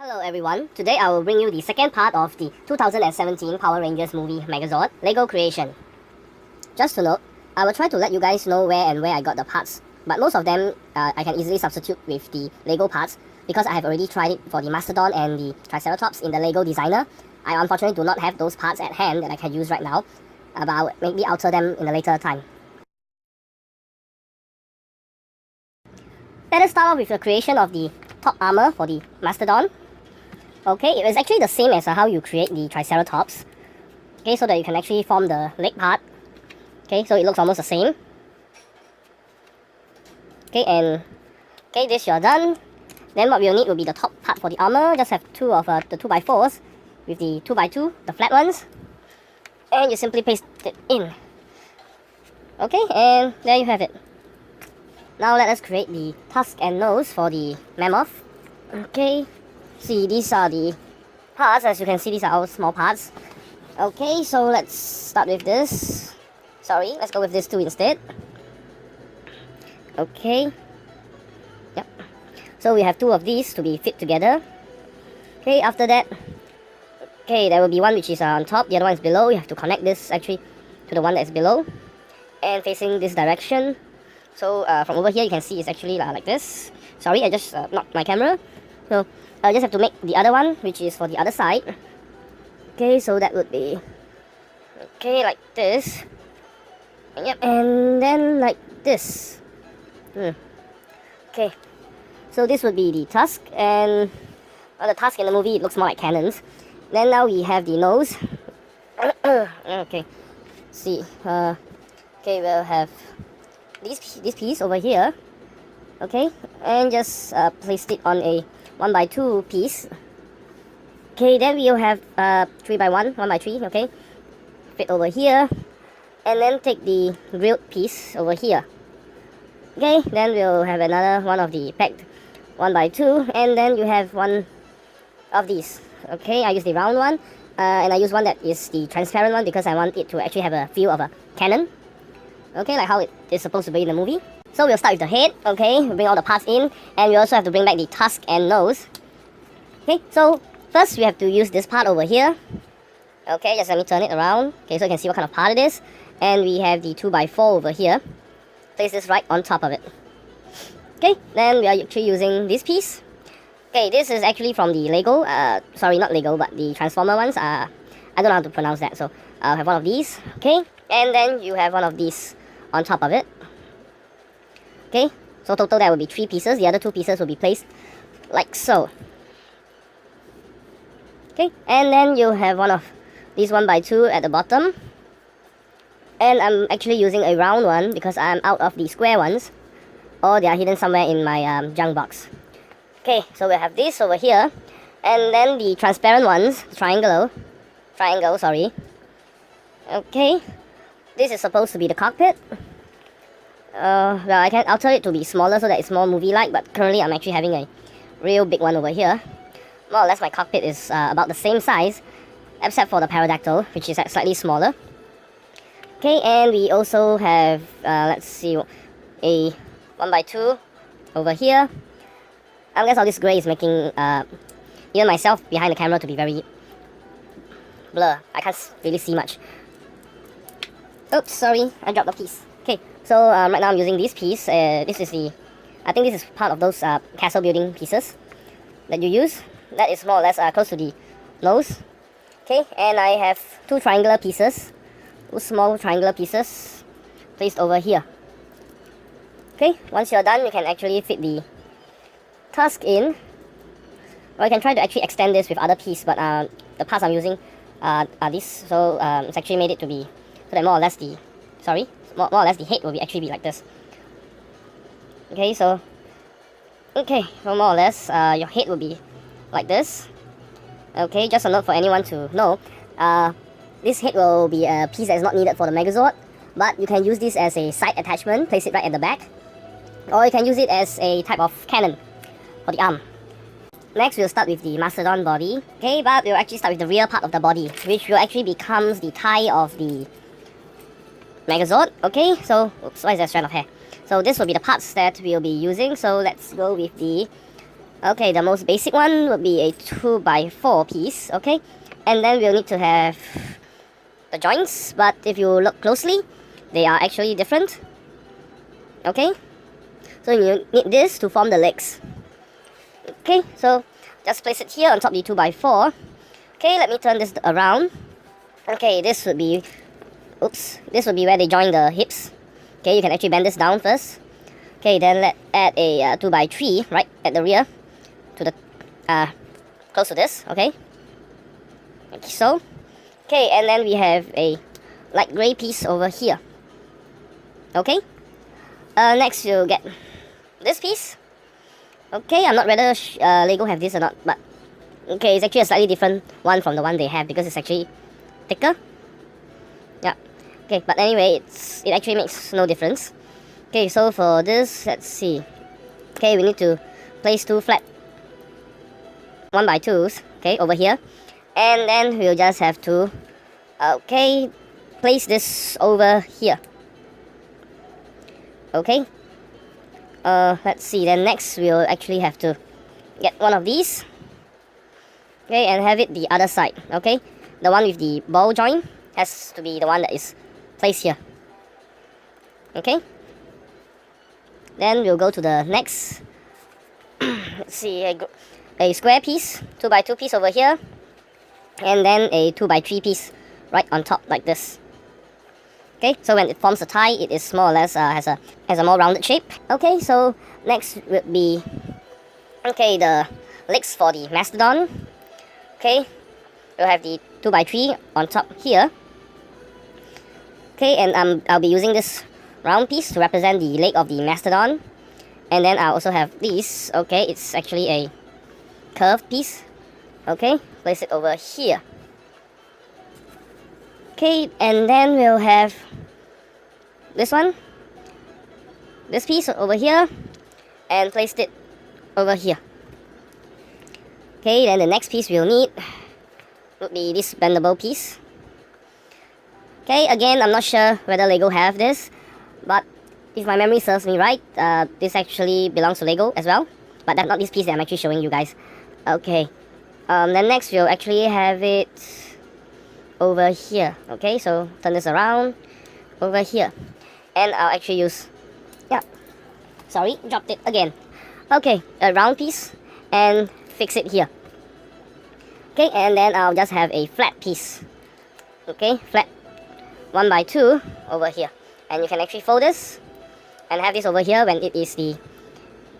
Hello everyone, today I will bring you the second part of the 2017 Power Rangers movie Megazord Lego creation. Just to note, I will try to let you guys know where I got the parts, but most of them I can easily substitute with the Lego parts because I have already tried it for the Mastodon and the Triceratops in the Lego Designer. I unfortunately do not have those parts at hand that I can use right now, but I will maybe alter them in a later time. Let us start off with the creation of the top armor for the Mastodon. Okay, it is actually the same as how you create the Triceratops. Okay, so that you can actually form the leg part. Okay, so it looks almost the same. Okay, and this you're done. Then what we'll need will be the top part for the armor. Just have two of the 2x4s with the 2x2, the flat ones. And you simply paste it in. Okay, and there you have it. Now let us create the tusk and nose for the mammoth. Okay. See, these are the parts. As you can see, these are all small parts. Okay, so let's start with this. Sorry, let's go with this too instead. Okay. Yep. So we have two of these to be fit together. Okay, after that, okay, there will be one which is on top, the other one is below. You have to connect this actually to the one that is below and facing this direction. So from over here, you can see it's actually like this. Sorry, I just knocked my camera. So I just have to make the other one, which is for the other side. Okay, so that would be okay like this. Yep, and then like this. Okay, so this would be the tusk, and the tusk in the movie it looks more like cannons. Then now we have the nose. Okay, see. Okay, we'll have this piece over here. Okay, and just place it on a 1x2 piece. Okay, then we'll have 3x1, 1x3, okay, fit over here, and then take the grilled piece over here. Okay, then we'll have another one of the packed 1x2, and then you have one of these. Okay, I use the round one, and I use one that is the transparent one because I want it to actually have a feel of a cannon. Okay, like how it is supposed to be in the movie. So we'll start with the head, okay, we'll bring all the parts in, and we also have to bring back the tusk and nose. Okay, so first we have to use this part over here. Okay, just let me turn it around, okay, so you can see what kind of part it is. And we have the 2x4 over here. Place this right on top of it. Okay, then we are actually using this piece. Okay, this is actually from the Lego, sorry, not Lego, but the Transformer ones. I don't know how to pronounce that, so I'll have one of these, okay, and then you have one of these on top of it. Okay, so total that will be 3 pieces. The other 2 pieces will be placed like so. Okay, and then you have one of these 1x2 at the bottom. And I'm actually using a round one because I'm out of the square ones, or they are hidden somewhere in my junk box. Okay, so we have this over here, and then the transparent ones, triangle, sorry. Okay, this is supposed to be the cockpit. Well, I can alter it to be smaller so that it's more movie-like, but currently I'm actually having a real big one over here. More or less my cockpit is about the same size, except for the pterodactyl, which is slightly smaller. Okay, and we also have, let's see, a 1x2 over here. I guess all this grey is making even myself behind the camera to be very blur. I can't really see much. Oops, sorry, I dropped a piece. Okay, so right now I'm using this piece. This is I think this is part of those castle building pieces that you use. That is more or less close to the nose. Okay, and I have 2 triangular pieces, 2 small triangular pieces placed over here. Okay, once you're done, you can actually fit the tusk in. Or you can try to actually extend this with other pieces, but the parts I'm using are these, so it's actually made it to be so that more or less the head will actually be like this. Okay, so more or less your head will be like this. Okay, just a note for anyone to know, this head will be a piece that is not needed for the Megazord, but you can use this as a side attachment, place it right at the back, or you can use it as a type of cannon for the arm. Next, we'll start with the Mastodon body. Okay, but we'll actually start with the rear part of the body, which will actually becomes the tie of the Megazord. Okay, so oops, why is there a strand of hair? So this will be the parts that we'll be using. So let's go with the Okay, the most basic one would be a 2x4 piece, okay? And then we'll need to have the joints, but if you look closely, they are actually different. Okay? So you need this to form the legs. Okay, so just place it here on top of the 2x4. Okay, let me turn this around. Okay, this would be, this would be where they join the hips. Okay, you can actually bend this down first. Okay, then let's add a 2x3 right at the rear, to the close to this. Okay, like so. Okay, and then we have a light gray piece over here. Okay, next you'll get this piece. Okay, I'm not whether Lego have this or not, but okay, it's actually a slightly different one from the one they have because it's actually thicker. Yeah. Okay, but anyway, it actually makes no difference. Okay, so for this, let's see. Okay, we need to place two flat 1x2s, okay, over here. And then we'll just have to, okay, place this over here. Okay. Let's see, then next we'll actually have to get one of these. Okay, and have it the other side, okay? The one with the ball joint has to be the one that is placed here. Okay? Then we'll go to the next. Let's see, a square piece, 2x2 piece over here. And then a 2x3 piece right on top like this. Okay, so when it forms a tie, it is more or less has a more rounded shape. Okay, so next would be, okay, the legs for the mastodon. Okay, we'll have the 2x3 on top here. Okay, and I'll be using this round piece to represent the leg of the mastodon. And then I'll also have these. Okay, it's actually a curved piece. Okay, place it over here. Okay, and then we'll have this one, this piece over here, and placed it over here. Okay, then the next piece we'll need would be this bendable piece. Okay, again, I'm not sure whether Lego have this, but if my memory serves me right, this actually belongs to Lego as well, but that's not this piece that I'm actually showing you guys. Okay, then next we'll actually have it over here. Okay, so turn this around over here, and I'll actually use, yeah, sorry, dropped it again. Okay, a round piece and fix it here. Okay, and then I'll just have a flat piece. Okay, flat 1x2 over here, and you can actually fold this and have this over here when it is the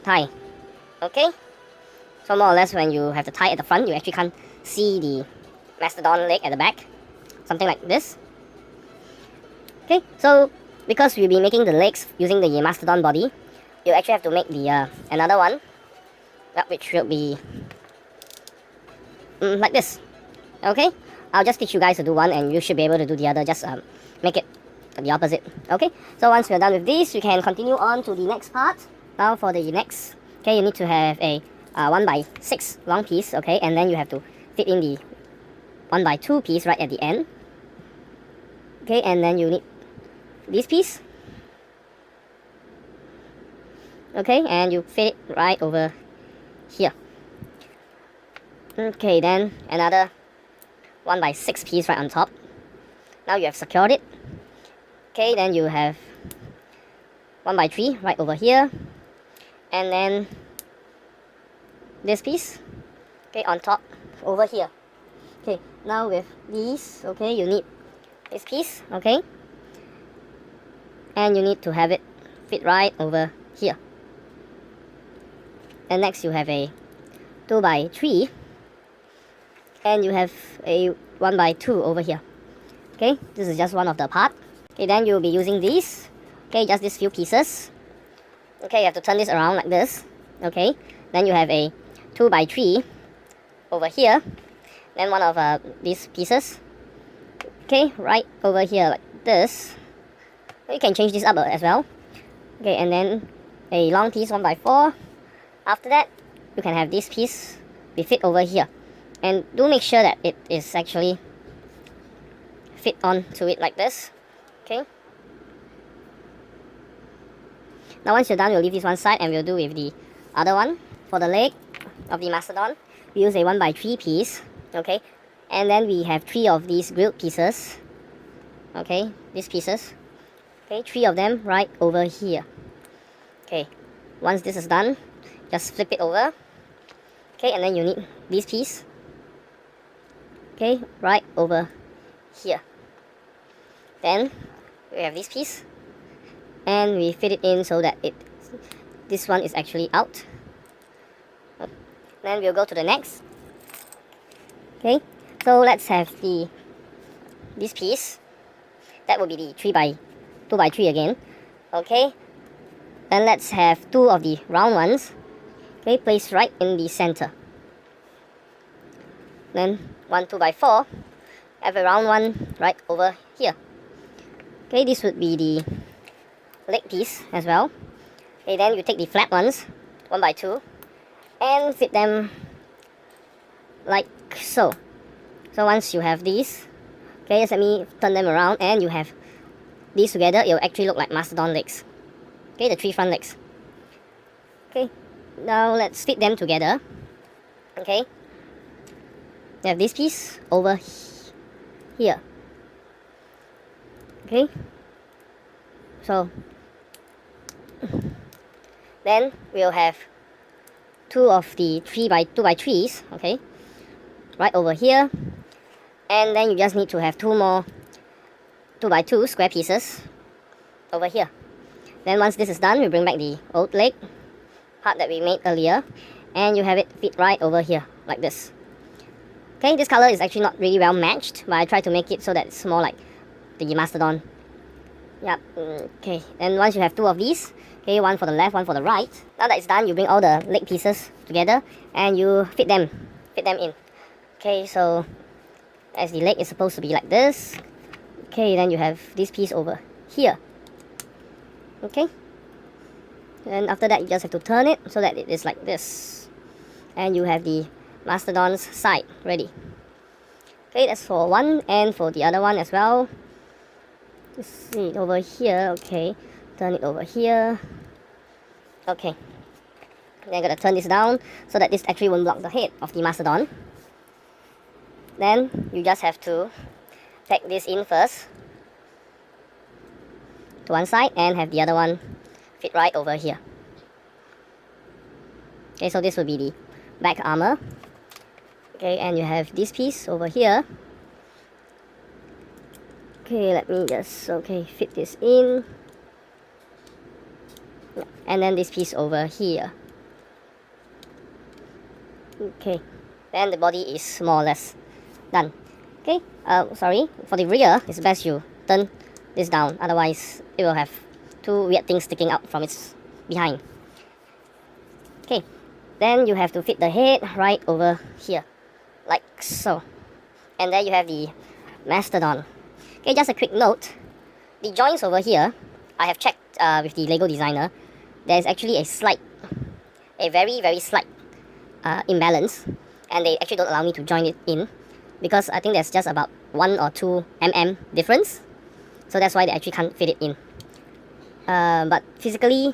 tie. Okay, so more or less when you have the tie at the front, you actually can't see the mastodon leg at the back, something like this. Okay, so because we'll be making the legs using the mastodon body, you actually have to make the another one, which will be like this. Okay, I'll just teach you guys to do one and you should be able to do the other. Just make it the opposite. Okay, so once we're done with this, we can continue on to the next part. Now for the next, okay, you need to have a 1x6 long piece. Okay, and then you have to fit in the 1x2 piece right at the end. Okay, and then you need this piece. Okay, and you fit it right over here. Okay, then another 1x6 piece right on top. Now you have secured it. Okay, then you have 1x3 right over here. And then this piece, okay, on top over here. Okay, now with these, okay, you need this piece, okay, and you need to have it fit right over here. And next you have a 2x3, and you have a 1x2 over here. Okay, this is just one of the part. Okay, then you'll be using these. Okay, just these few pieces. Okay, you have to turn this around like this. Okay, then you have a 2x3 over here. Then one of these pieces. Okay, right over here like this. You can change this up as well. Okay, and then a long piece 1x4. After that, you can have this piece be fit over here. And do make sure that it is actually fit onto it like this. Okay. Now once you're done, we'll leave this one side and we'll do with the other one. For the leg, of the mastodon, we use a 1x3 piece, okay, and then we have 3 of these grilled pieces, okay, these pieces, okay, 3 of them right over here. Okay, once this is done, just flip it over, okay, and then you need this piece, okay, right over here. Then we have this piece, and we fit it in so that this one is actually out. Then we'll go to the next. Okay, so let's have this piece. That will be the 2x3 again. Okay, then let's have 2 of the round ones. Okay, placed right in the center. Then 1 2x4. Have a round one right over here. Okay, this would be the leg piece as well. Okay, then you take the flat ones, 1x2, and fit them like so. So once you have these, okay, just let me turn them around, and you have these together, it will actually look like mastodon legs. Okay, the 3 front legs. Okay, now let's fit them together. Okay, we have this piece over here. Okay, so then we'll have 2 of the 2x3s, okay, right over here, and then you just need to have 2 more 2x2 square pieces over here. Then once this is done, we bring back the old leg part that we made earlier, and you have it fit right over here like this. Okay, this color is actually not really well matched, but I try to make it so that it's more like the mastodon. Yep, okay, and once you have 2 of these, okay, 1 for the left, 1 for the right. Now that it's done, you bring all the leg pieces together and you fit them in. Okay, so as the leg is supposed to be like this. Okay, then you have this piece over here. Okay, and after that you just have to turn it so that it is like this, and you have the mastodon's side ready. Okay, that's for one, and for the other one as well. Just see it over here. Okay, turn it over here. Okay, then I'm gonna turn this down so that this actually won't block the head of the mastodon. Then you just have to pack this in first to one side and have the other one fit right over here. Okay, so this will be the back armor. Okay, and you have this piece over here. Okay, let me just fit this in. And then this piece over here. Okay, then the body is more or less done. Okay, sorry, for the rear, it's best you turn this down, otherwise it will have 2 weird things sticking out from its behind. Okay, then you have to fit the head right over here, like so. And there you have the mastodon. Okay, just a quick note, the joints over here, I have checked with the Lego designer. There's actually a very slight imbalance, and they actually don't allow me to join it in because I think there's just about 1 or 2 mm difference, so that's why they actually can't fit it in. But physically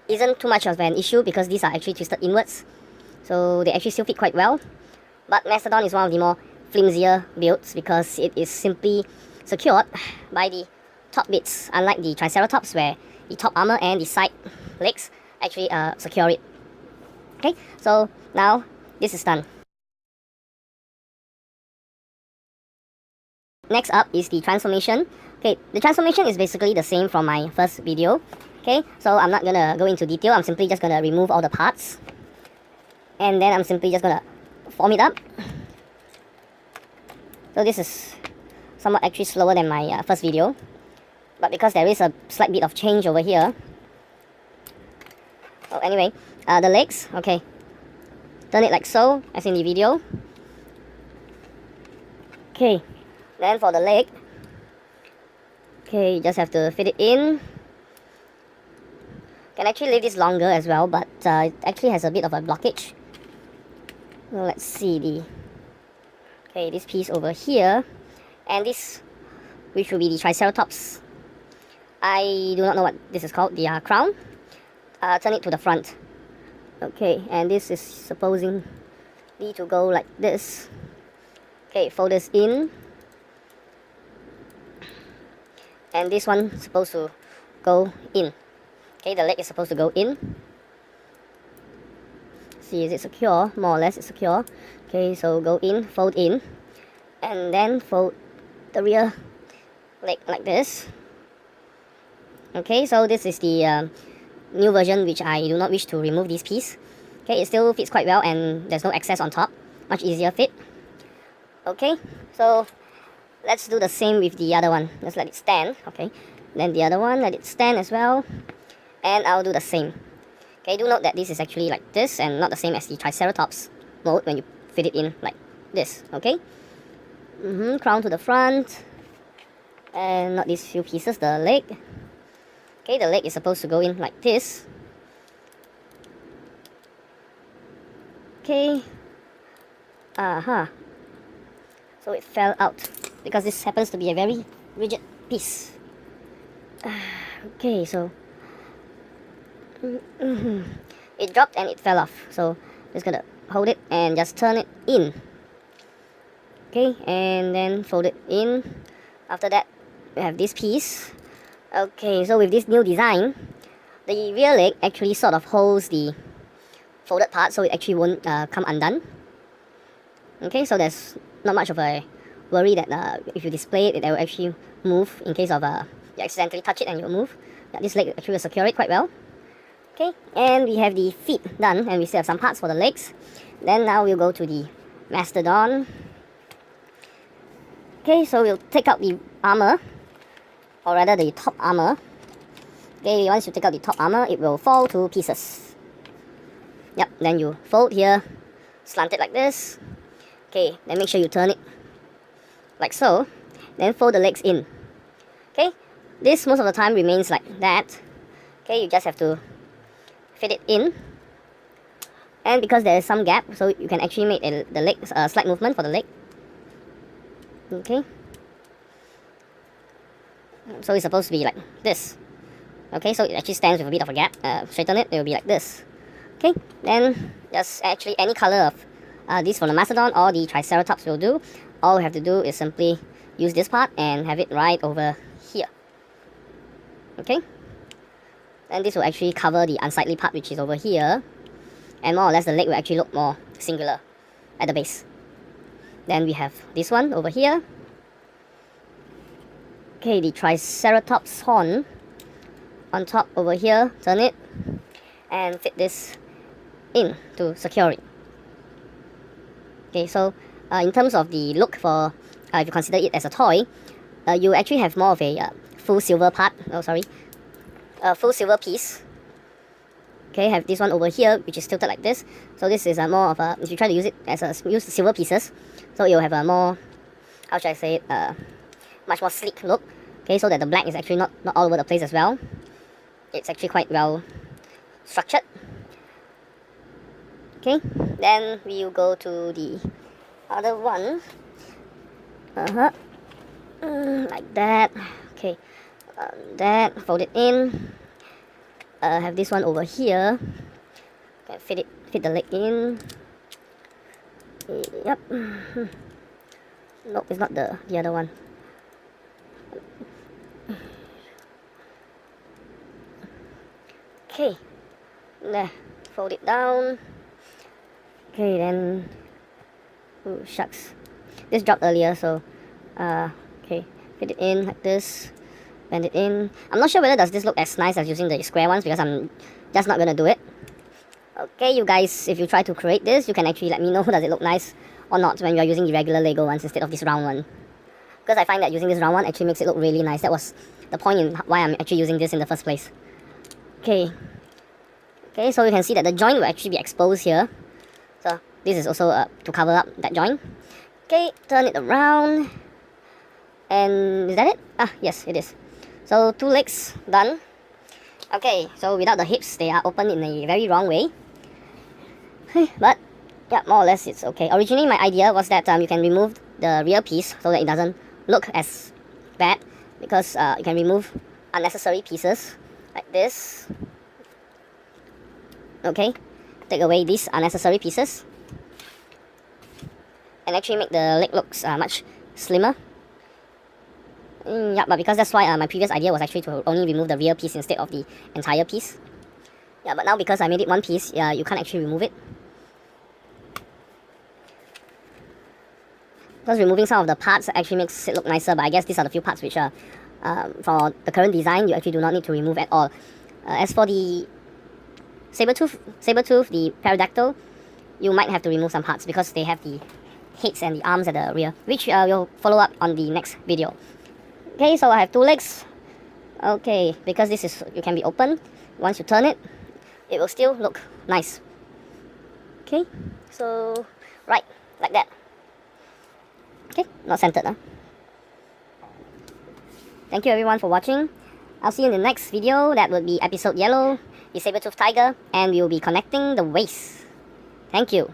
isn't too much of an issue because these are actually twisted inwards, so they actually still fit quite well. But Mastodon is one of the more flimsier builds because it is simply secured by the top bits, unlike the Triceratops where the top armor and the side legs actually secure it. Okay, so now this is done. Next up is the transformation. Okay, the transformation is basically the same from my first video. Okay, so I'm not gonna go into detail, I'm simply just gonna remove all the parts. And then I'm simply just gonna form it up. So this is somewhat actually slower than my first video. But because there is a slight bit of change over here. Oh, anyway, the legs, okay. Turn it like so, as in the video. Okay, then for the leg, okay, you just have to fit it in. Can actually leave this longer as well, but it actually has a bit of a blockage. Well, let's see this piece over here, and this, which will be the Triceratops. I do not know what this is called, the crown. Turn it to the front. Okay, and this is supposing to go like this. Okay, fold this in, and this one supposed to go in. Okay, the leg is supposed to go in. See, is it secure? More or less it's secure. Okay, so go in, fold in, and then fold the rear leg like this. Okay, so this is the new version, which I do not wish to remove this piece. Okay, it still fits quite well and there's no excess on top. Much easier fit. Okay, so let's do the same with the other one. Just let it stand. Okay, then the other one, let it stand as well. And I'll do the same. Okay, do note that this is actually like this and not the same as the Triceratops mode when you fit it in like this. Okay, crown to the front. And not these few pieces, the leg. Okay, the leg is supposed to go in like this. Okay. So it fell out because this happens to be a very rigid piece. Okay, so it dropped and it fell off. So just gonna hold it and just turn it in. Okay, and then fold it in. After that, we have this piece. Okay, so with this new design, the rear leg actually sort of holds the folded part, so it actually won't come undone. Okay, so there's not much of a worry that if you display it, it will actually move in case of you accidentally touch it and it will move. This leg actually will secure it quite well. Okay, and we have the feet done, and we still have some parts for the legs. Then now we'll go to the mastodon. Okay, so we'll take out the armor, or rather the top armor. Okay, once you take out the top armor, it will fall to pieces. Yep, then you fold here, slant it like this. Okay, then make sure you turn it like so. Then fold the legs in. Okay, this most of the time remains like that. Okay, you just have to fit it in. And because there is some gap, so you can actually make the legs a slight movement for the leg. Okay, so it's supposed to be like this. Okay, so it actually stands with a bit of a gap. Straighten it, it will be like this. Okay, then just actually any color of this from the mastodon or the triceratops will do. All we have to do is simply use this part and have it right over here. Okay, and this will actually cover the unsightly part, which is over here, and more or less the leg will actually look more singular at the base. Then we have this one over here. Okay, the triceratops horn on top over here. Turn it and fit this in to secure it. Okay, so in terms of the look for, if you consider it as a toy, you actually have more of a full silver part. A full silver piece. Okay, have this one over here, which is tilted like this. So this is more of a, if you try to use it as use silver pieces, so you'll have a more, how should I say it, much more sleek look. Okay, so that the black is actually not all over the place as well. It's actually quite well structured. Okay, then we'll go to the other one. Like that. Okay, that, fold it in. Have this one over here. Okay, fit the leg in. Yep. Nope, it's not the other one. Okay, there, fold it down. Okay, then, oh shucks, this dropped earlier, so okay, fit it in like this, bend it in. I'm not sure whether does this look as nice as using the square ones, because I'm just not gonna do it. Okay, you guys, if you try to create this, you can actually let me know does it look nice or not when you are using the regular Lego ones instead of this round one. Because I find that using this round one actually makes it look really nice. That was the point in why I'm actually using this in the first place. Okay, so you can see that the joint will actually be exposed here. So this is also to cover up that joint. Okay, turn it around. And is that it? Ah, yes, it is. So 2 legs done. Okay, so without the hips, they are open in a very wrong way. But yeah, more or less it's okay. Originally my idea was that you can remove the rear piece so that it doesn't look as bad, because you can remove unnecessary pieces like this. Okay, take away these unnecessary pieces and actually make the leg looks much slimmer. Yeah, but because that's why my previous idea was actually to only remove the rear piece instead of the entire piece. Yeah, but now because I made it one piece, you can't actually remove it. Because removing some of the parts actually makes it look nicer, but I guess these are the few parts which are, for the current design, you actually do not need to remove at all. As for the saber-tooth, the pterodactyl, you might have to remove some parts because they have the heads and the arms at the rear, which we'll follow up on the next video. Okay, so I have two legs. Okay, because this is, you can be open. Once you turn it, it will still look nice. Okay, so right, like that. Okay, not centered, huh? Thank you everyone for watching. I'll see you in the next video. That will be episode yellow, the saber-tooth tiger, and we will be connecting the waist. Thank you.